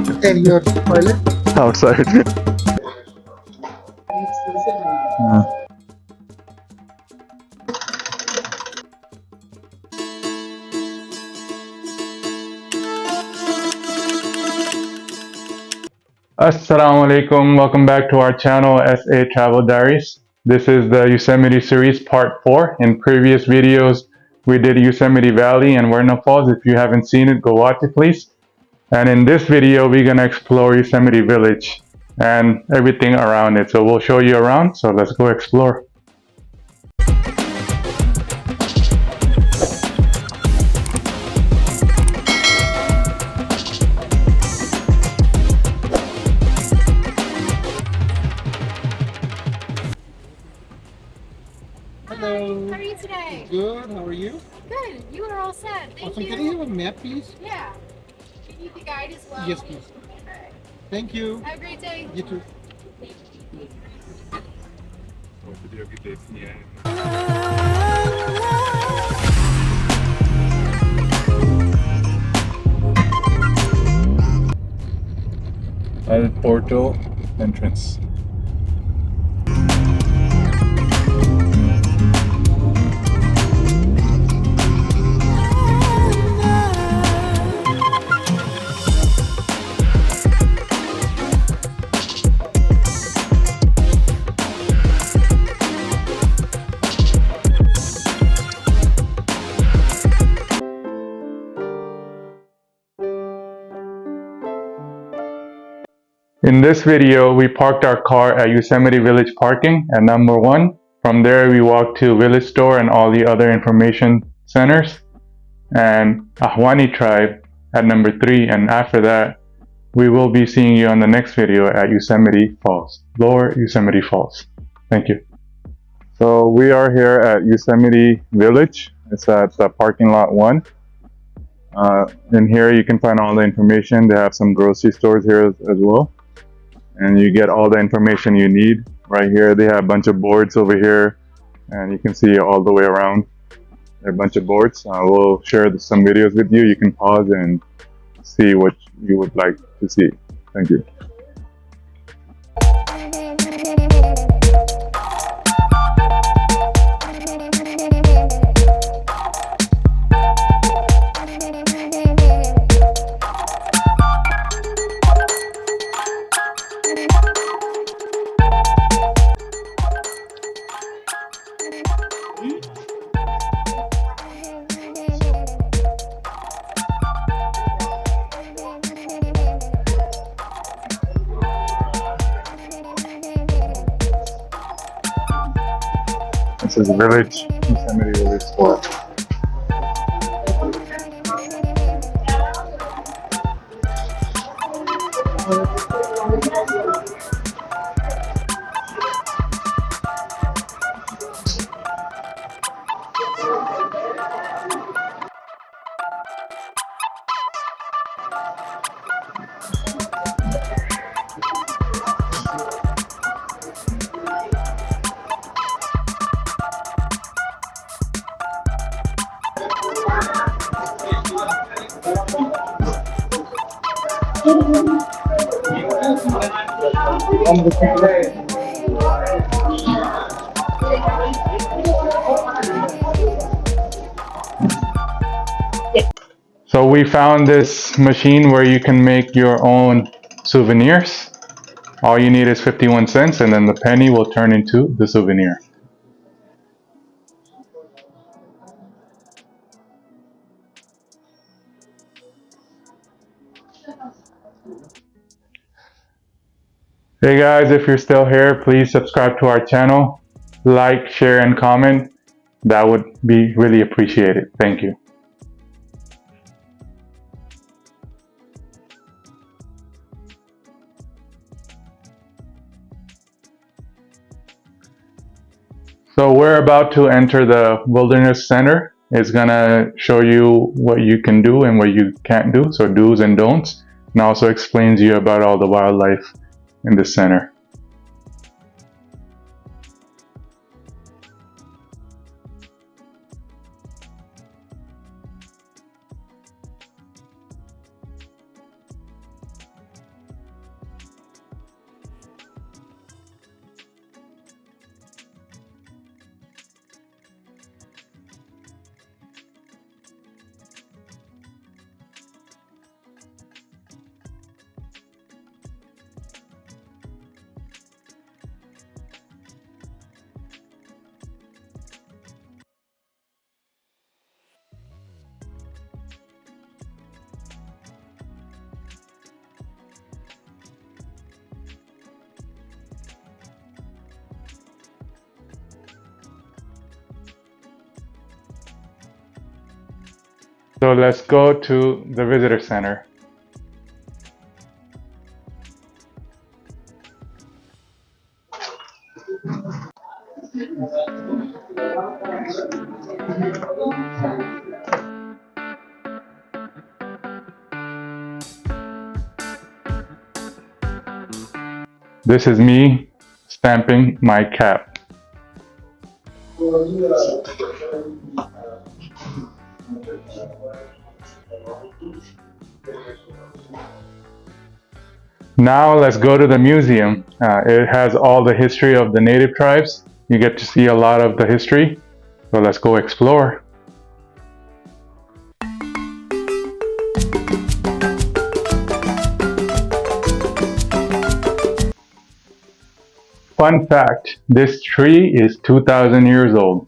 And your toilet? Outside. Uh, Assalamu alaikum. Welcome back to our channel, SA Travel Diaries. This is the Yosemite series part 4. In previous videos, we did Yosemite Valley and Awahnee Falls. If you haven't seen it, go watch it, please. And in this video, we're gonna explore Yosemite Village and everything around it. So we'll show you around. So let's go explore. Hello. How are you today? Good. How are you? Good. You are all set. Thank Awesome. you. Can I have a map, please? Yeah. Do you need the guide as well? Yes, please. Alright. Thank you. Have a great day. You too. El Porto entrance. In this video, we parked our car at Yosemite Village parking at number 1. From there, we walked to Village Store and all the other information centers, and Ahwahnee Tribe at number 3. And after that, we will be seeing you on the next video at Yosemite Falls, Lower Yosemite Falls. Thank you. So we are here at Yosemite Village. It's at parking lot 1. In here, you can find all the information. They have some grocery stores here as well. And you get all the information you need right here. They have a bunch of boards over here, and you can see all the way around. There are a bunch of boards. We'll share some videos with you. You can pause and see what you would like to see. Thank you. This is Village, Yosemite Village Store. So we found this machine where you can make your own souvenirs. All you need is 51 cents, and then the penny will turn into the souvenir. Hey guys, if you're still here, please subscribe to our channel, like, share, and comment. That would be really appreciated. Thank you. So we're about to enter the Wilderness Center. It's gonna show you what you can do and what you can't do, so do's and don'ts, and also explains you about all the wildlife in the center. So let's go to the visitor center. This is me stamping my cap. Now let's go to the museum. It has all the history of the native tribes. You get to see a lot of the history. So let's go explore. Fun fact, this tree is 2,000 years old.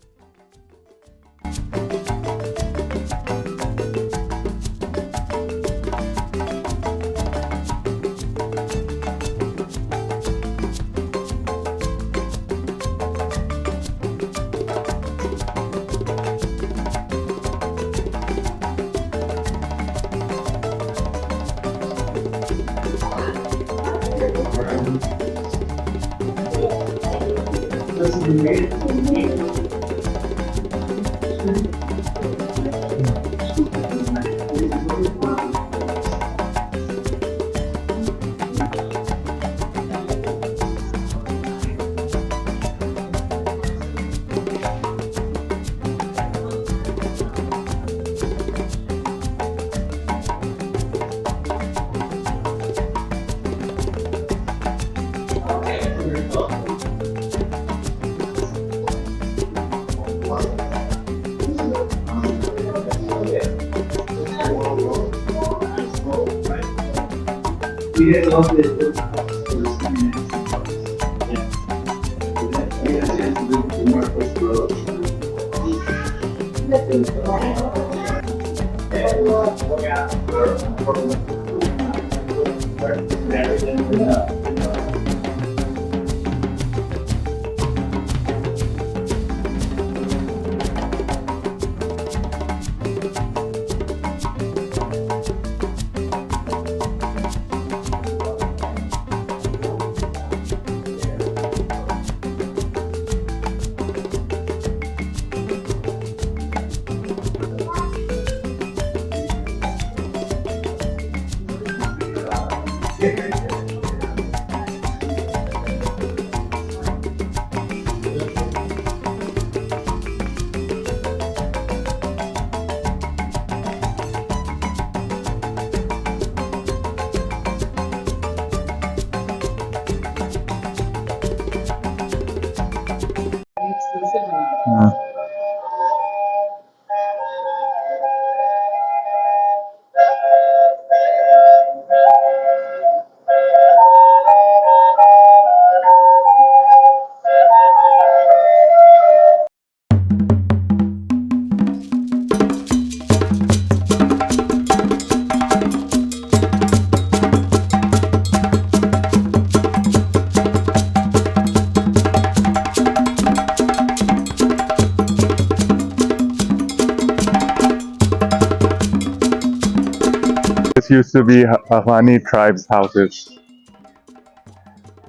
This used to be Ahwahnee tribe's houses.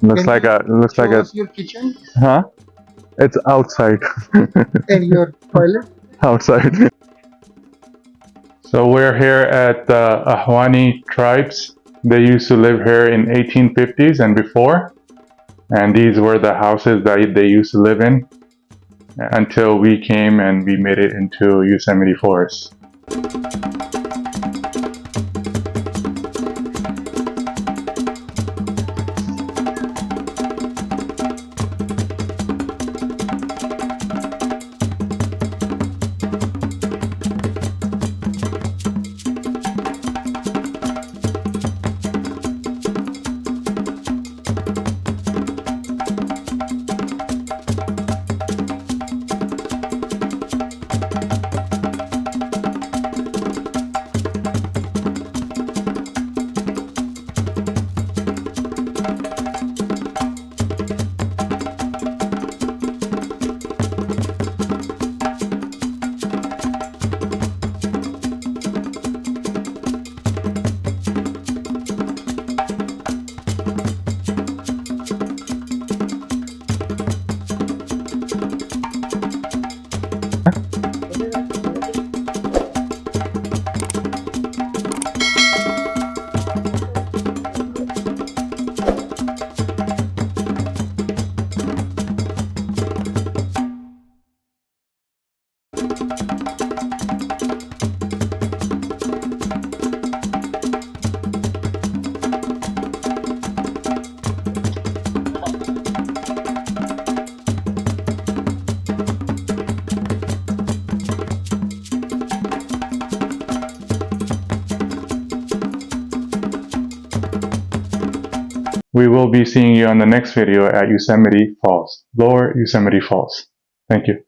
Looks like a your kitchen huh? It's outside. and your toilet. Outside. So we're here at the Ahwahnee tribes. They used to live here in 1850s and before. And these were the houses that they used to live in until we came and we made it into Yosemite Forest. we will be seeing you on the next video at Yosemite Falls, Lower Yosemite Falls. Thank you.